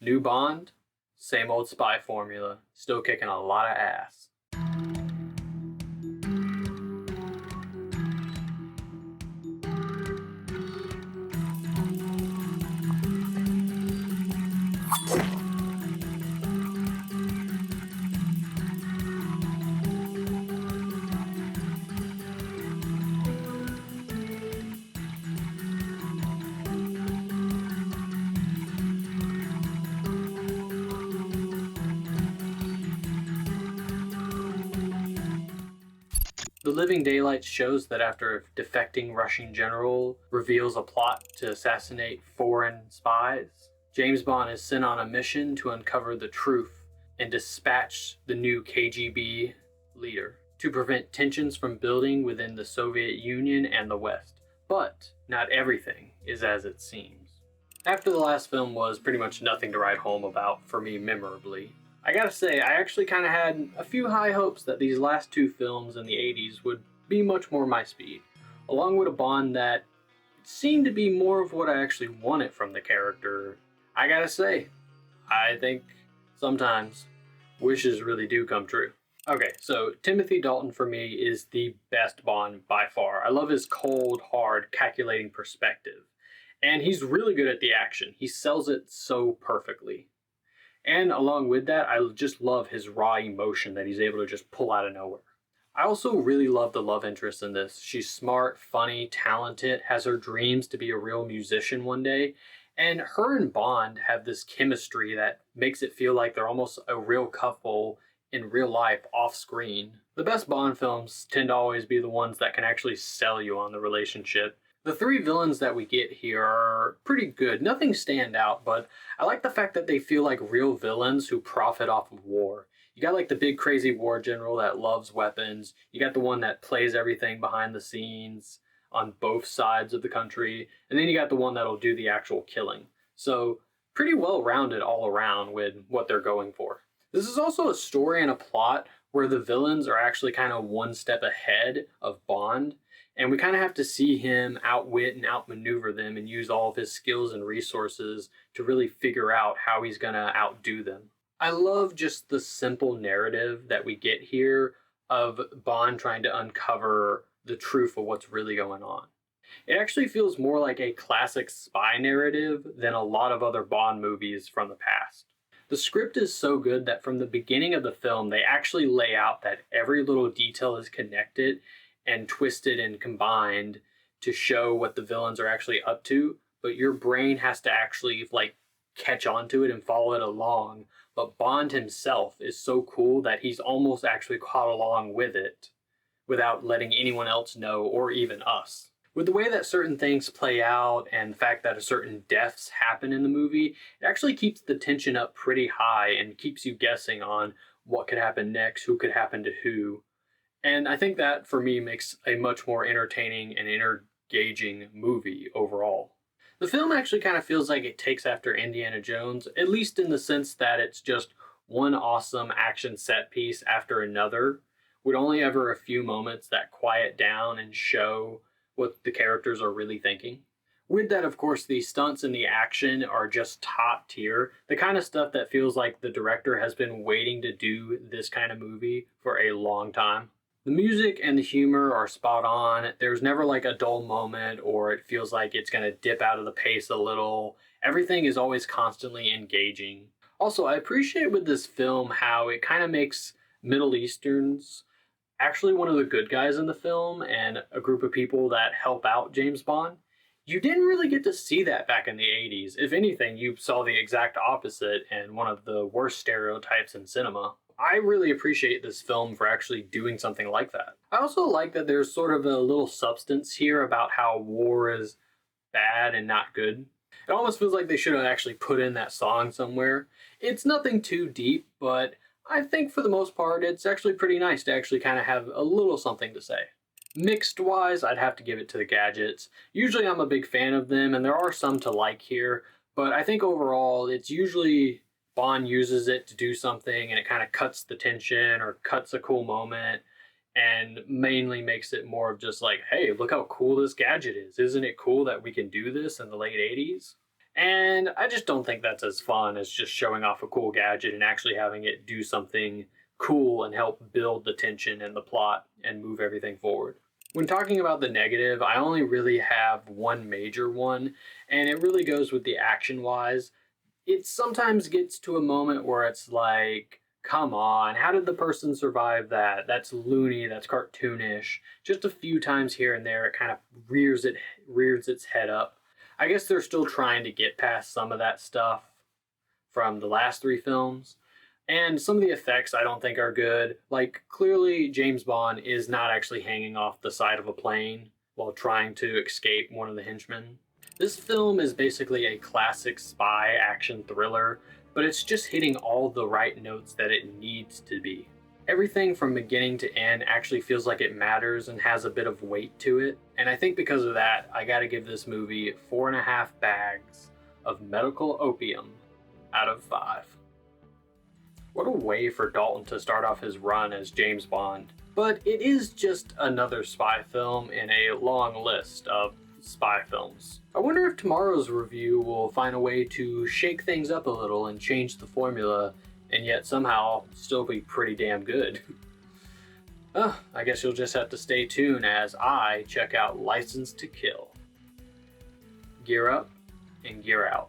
New Bond, same old spy formula, still kicking a lot of ass. The Living Daylights shows that after a defecting Russian general reveals a plot to assassinate foreign spies, James Bond is sent on a mission to uncover the truth and dispatch the new KGB leader to prevent tensions from building within the Soviet Union and the West. But not everything is as it seems. After the last film was pretty much nothing to write home about for me memorably, I gotta say, I actually kind of had a few high hopes that these last two films in the 80s would be much more my speed, along with a Bond that seemed to be more of what I actually wanted from the character. I gotta say, I think sometimes wishes really do come true. Okay, so Timothy Dalton for me is the best Bond by far. I love his cold, hard, calculating perspective. And he's really good at the action. He sells it so perfectly. And along with that, I just love his raw emotion that he's able to just pull out of nowhere. I also really love the love interest in this. She's smart, funny, talented, has her dreams to be a real musician one day, and her and Bond have this chemistry that makes it feel like they're almost a real couple in real life off screen. The best Bond films tend to always be the ones that can actually sell you on the relationship. The three villains that we get here are pretty good. Nothing stand out, but I like the fact that they feel like real villains who profit off of war. You got like the big crazy war general that loves weapons. You got the one that plays everything behind the scenes on both sides of the country. And then you got the one that'll do the actual killing. So pretty well rounded all around with what they're going for. This is also a story and a plot where the villains are actually kind of one step ahead of Bond. And we kind of have to see him outwit and outmaneuver them and use all of his skills and resources to really figure out how he's going to outdo them. I love just the simple narrative that we get here of Bond trying to uncover the truth of what's really going on. It actually feels more like a classic spy narrative than a lot of other Bond movies from the past. The script is so good that from the beginning of the film, they actually lay out that every little detail is connected and twisted and combined to show what the villains are actually up to, but your brain has to actually like catch on to it and follow it along. But Bond himself is so cool that he's almost actually caught along with it without letting anyone else know or even us. With the way that certain things play out and the fact that a certain deaths happen in the movie, it actually keeps the tension up pretty high and keeps you guessing on what could happen next, who could happen to who. And I think that for me makes a much more entertaining and engaging movie overall. The film actually kind of feels like it takes after Indiana Jones, at least in the sense that it's just one awesome action set piece after another, with only ever a few moments that quiet down and show what the characters are really thinking. With that, of course, the stunts and the action are just top tier. The kind of stuff that feels like the director has been waiting to do this kind of movie for a long time. The music and the humor are spot on. There's never like a dull moment or it feels like it's going to dip out of the pace a little. Everything is always constantly engaging. Also, I appreciate with this film how it kind of makes Middle Easterns actually one of the good guys in the film and a group of people that help out James Bond. You didn't really get to see that back in the 80s. If anything, you saw the exact opposite and one of the worst stereotypes in cinema. I really appreciate this film for actually doing something like that. I also like that there's sort of a little substance here about how war is bad and not good. It almost feels like they should have actually put in that song somewhere. It's nothing too deep, but I think for the most part it's actually pretty nice to actually kind of have a little something to say. Mixed wise, I'd have to give it to the Gadgets. Usually I'm a big fan of them and there are some to like here, but I think overall it's usually Bond uses it to do something and it kind of cuts the tension or cuts a cool moment and mainly makes it more of just like, hey, look how cool this gadget is. Isn't it cool that we can do this in the late 80s? And I just don't think that's as fun as just showing off a cool gadget and actually having it do something cool and help build the tension and the plot and move everything forward. When talking about the negative, I only really have one major one, and it really goes with the action wise. It sometimes gets to a moment where it's like, come on, how did the person survive that? That's loony, that's cartoonish. Just a few times here and there, it kind of rears its head up. I guess they're still trying to get past some of that stuff from the last three films. And some of the effects I don't think are good. Like, clearly, James Bond is not actually hanging off the side of a plane while trying to escape one of the henchmen. This film is basically a classic spy action thriller, but it's just hitting all the right notes that it needs to be. Everything from beginning to end actually feels like it matters and has a bit of weight to it. And I think because of that, I gotta give this movie 4.5 bags of medical opium out of 5. What a way for Dalton to start off his run as James Bond. But it is just another spy film in a long list of spy films. I wonder if tomorrow's review will find a way to shake things up a little and change the formula, and yet somehow still be pretty damn good. I guess you'll just have to stay tuned as I check out License to Kill. Gear up and gear out.